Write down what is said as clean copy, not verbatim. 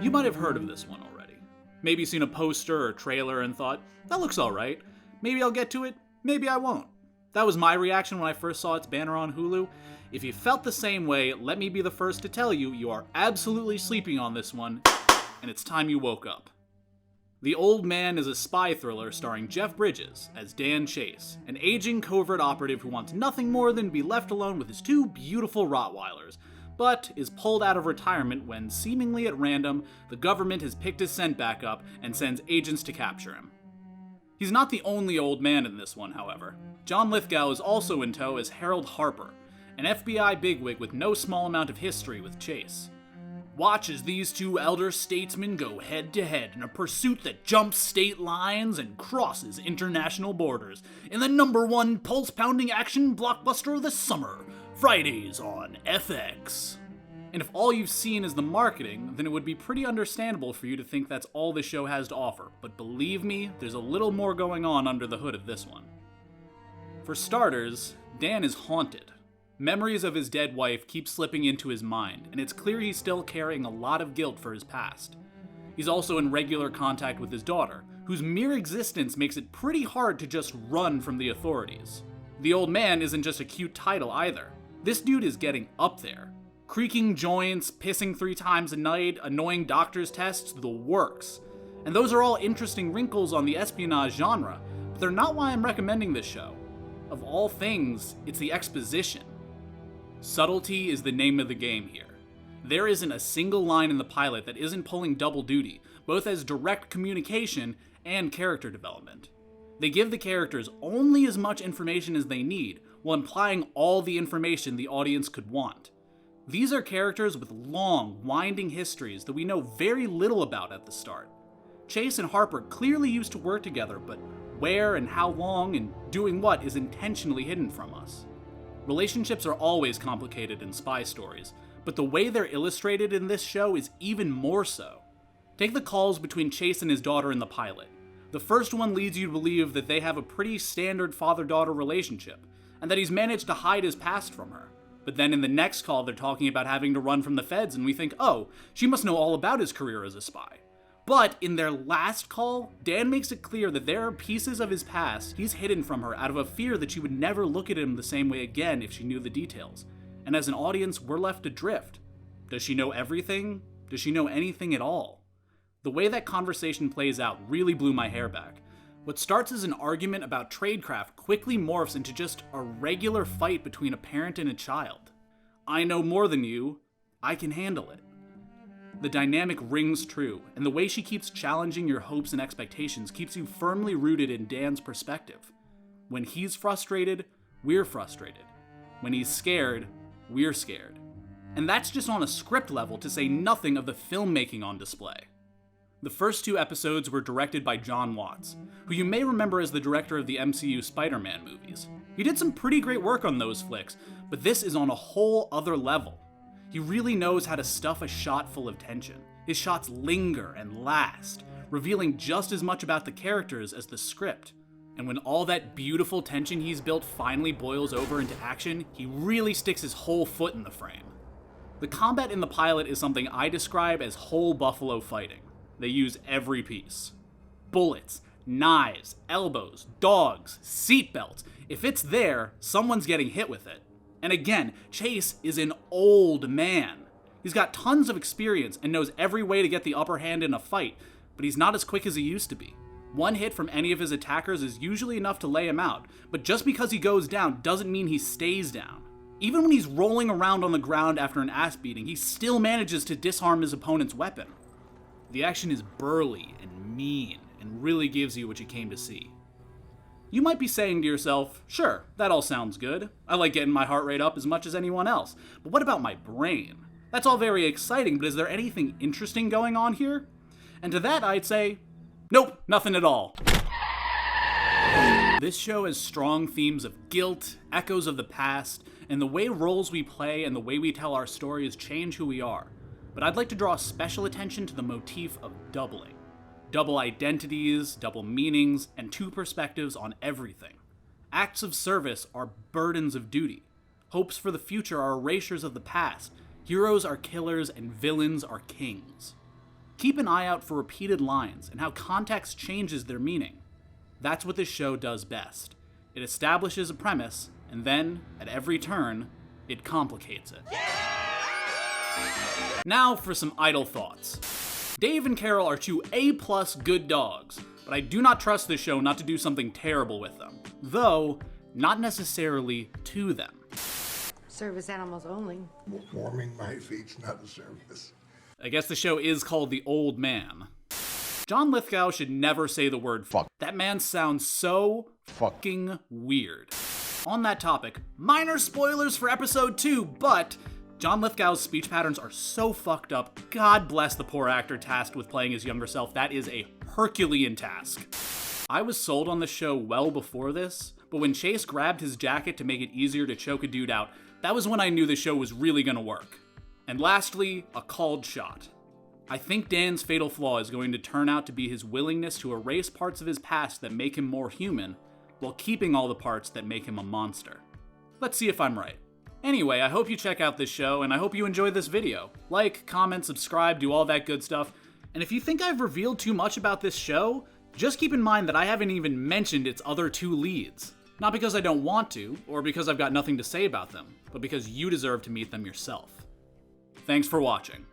You might have heard of this one already. Maybe seen a poster or trailer and thought, that looks alright. Maybe I'll get to it, maybe I won't. That was my reaction when I first saw its banner on Hulu. If you felt the same way, let me be the first to tell you, you are absolutely sleeping on this one, and it's time you woke up. The Old Man is a spy thriller starring Jeff Bridges as Dan Chase, an aging covert operative who wants nothing more than to be left alone with his two beautiful Rottweilers, but is pulled out of retirement when, seemingly at random, the government has picked his scent back up and sends agents to capture him. He's not the only old man in this one, however. John Lithgow is also in tow as Harold Harper, an FBI bigwig with no small amount of history with Chase. Watch as these two elder statesmen go head-to-head in a pursuit that jumps state lines and crosses international borders in the #1 pulse-pounding action blockbuster of the summer, Fridays on FX. And if all you've seen is the marketing, then it would be pretty understandable for you to think that's all the show has to offer, but believe me, there's a little more going on under the hood of this one. For starters, Dan is haunted. Memories of his dead wife keep slipping into his mind, and it's clear he's still carrying a lot of guilt for his past. He's also in regular contact with his daughter, whose mere existence makes it pretty hard to just run from the authorities. The Old Man isn't just a cute title either. This dude is getting up there. Creaking joints, pissing 3 times a night, annoying doctor's tests, the works. And those are all interesting wrinkles on the espionage genre, but they're not why I'm recommending this show. Of all things, it's the exposition. Subtlety is the name of the game here. There isn't a single line in the pilot that isn't pulling double duty, both as direct communication and character development. They give the characters only as much information as they need, while implying all the information the audience could want. These are characters with long, winding histories that we know very little about at the start. Chase and Harper clearly used to work together, but where and how long and doing what is intentionally hidden from us. Relationships are always complicated in spy stories, but the way they're illustrated in this show is even more so. Take the calls between Chase and his daughter in the pilot. The first one leads you to believe that they have a pretty standard father-daughter relationship, and that he's managed to hide his past from her. But then in the next call, they're talking about having to run from the feds, and we think, oh, she must know all about his career as a spy. But in their last call, Dan makes it clear that there are pieces of his past he's hidden from her out of a fear that she would never look at him the same way again if she knew the details. And as an audience, we're left adrift. Does she know everything? Does she know anything at all? The way that conversation plays out really blew my hair back. What starts as an argument about tradecraft quickly morphs into just a regular fight between a parent and a child. I know more than you. I can handle it. The dynamic rings true, and the way she keeps challenging your hopes and expectations keeps you firmly rooted in Dan's perspective. When he's frustrated, we're frustrated. When he's scared, we're scared. And that's just on a script level, to say nothing of the filmmaking on display. The first 2 episodes were directed by John Watts, who you may remember as the director of the MCU Spider-Man movies. He did some pretty great work on those flicks, but this is on a whole other level. He really knows how to stuff a shot full of tension. His shots linger and last, revealing just as much about the characters as the script. And when all that beautiful tension he's built finally boils over into action, he really sticks his whole foot in the frame. The combat in the pilot is something I describe as whole buffalo fighting. They use every piece. Bullets, knives, elbows, dogs, seatbelts. If it's there, someone's getting hit with it. And again, Chase is an old man. He's got tons of experience and knows every way to get the upper hand in a fight, but he's not as quick as he used to be. One hit from any of his attackers is usually enough to lay him out, but just because he goes down doesn't mean he stays down. Even when he's rolling around on the ground after an ass beating, he still manages to disarm his opponent's weapon. The action is burly and mean, and really gives you what you came to see. You might be saying to yourself, sure, that all sounds good. I like getting my heart rate up as much as anyone else, but what about my brain? That's all very exciting, but is there anything interesting going on here? And to that I'd say, nope, nothing at all. This show has strong themes of guilt, echoes of the past, and the way roles we play and the way we tell our stories change who we are. But I'd like to draw special attention to the motif of doubling. Double identities, double meanings, and 2 perspectives on everything. Acts of service are burdens of duty. Hopes for the future are erasures of the past. Heroes are killers and villains are kings. Keep an eye out for repeated lines and how context changes their meaning. That's what this show does best. It establishes a premise, and then, at every turn, it complicates it. Now for some idle thoughts. Dave and Carol are two A+ good dogs, but I do not trust this show not to do something terrible with them. Though, not necessarily to them. Service animals only. Warming my feet's not a service. I guess the show is called The Old Man. John Lithgow should never say the word fuck. That man sounds so fucking weird. On that topic, minor spoilers for episode 2, but John Lithgow's speech patterns are so fucked up. God bless the poor actor tasked with playing his younger self. That is a Herculean task. I was sold on the show well before this, but when Chase grabbed his jacket to make it easier to choke a dude out, that was when I knew the show was really gonna work. And lastly, a called shot. I think Dan's fatal flaw is going to turn out to be his willingness to erase parts of his past that make him more human, while keeping all the parts that make him a monster. Let's see if I'm right. Anyway, I hope you check out this show, and I hope you enjoyed this video. Like, comment, subscribe, do all that good stuff. And if you think I've revealed too much about this show, just keep in mind that I haven't even mentioned its other 2 leads. Not because I don't want to, or because I've got nothing to say about them, but because you deserve to meet them yourself. Thanks for watching.